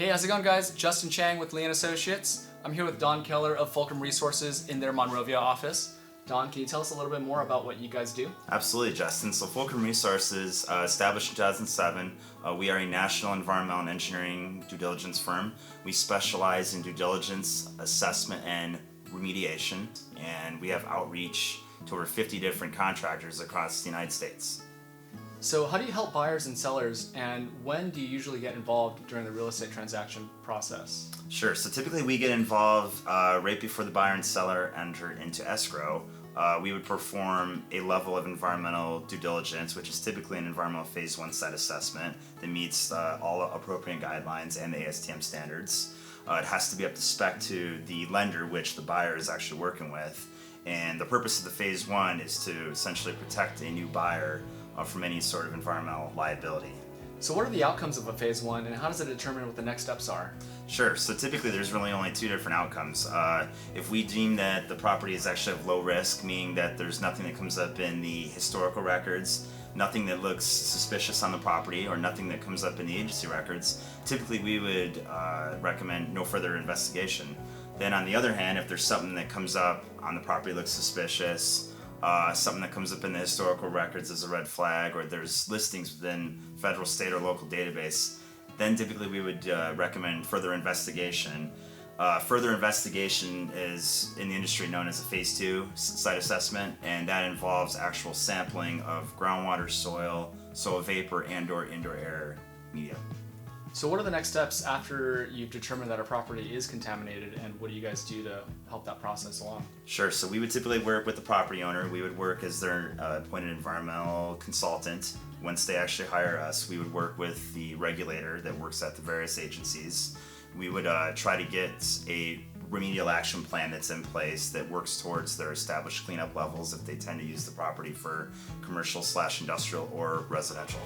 Hey, how's it going, guys? Justin Chiang with Lee & Associates. I'm here with Don Kellar of Fulcrum Resources in their Monrovia office. Don, can you tell us a little bit more about what you guys do? Absolutely, Justin. So Fulcrum Resources, established in 2007, we are a national environmental and engineering due diligence firm. We specialize in due diligence, assessment, and remediation, and we have outreach to over 50 different contractors across the United States. So how do you help buyers and sellers, and when do you usually get involved during the real estate transaction process? Sure. So typically we get involved right before the buyer and seller enter into escrow. We would perform a level of environmental due diligence, which is typically an environmental phase 1 site assessment that meets all appropriate guidelines and the ASTM standards. It has to be up to spec to the lender, which the buyer is actually working with. And the purpose of the phase 1 is to essentially protect a new buyer from any sort of environmental liability. So what are the outcomes of a phase 1, and how does it determine what the next steps are? Sure. So typically there's really only two different outcomes. If we deem that the property is actually of low risk, meaning that there's nothing that comes up in the historical records, nothing that looks suspicious on the property, or nothing that comes up in the agency records, typically we would recommend no further investigation. Then on the other hand, if there's something that comes up on the property looks suspicious, something that comes up in the historical records as a red flag, or there's listings within federal, state, or local database, then typically we would recommend further investigation. Further investigation is in the industry known as a phase 2 site assessment, and that involves actual sampling of groundwater, soil vapor, and/or indoor air media. So what are the next steps after you've determined that a property is contaminated, and what do you guys do to help that process along? Sure. So we would typically work with the property owner. We would work as their appointed environmental consultant. Once they actually hire us, we would work with the regulator that works at the various agencies. We would try to get a remedial action plan that's in place that works towards their established cleanup levels if they tend to use the property for commercial/industrial or residential.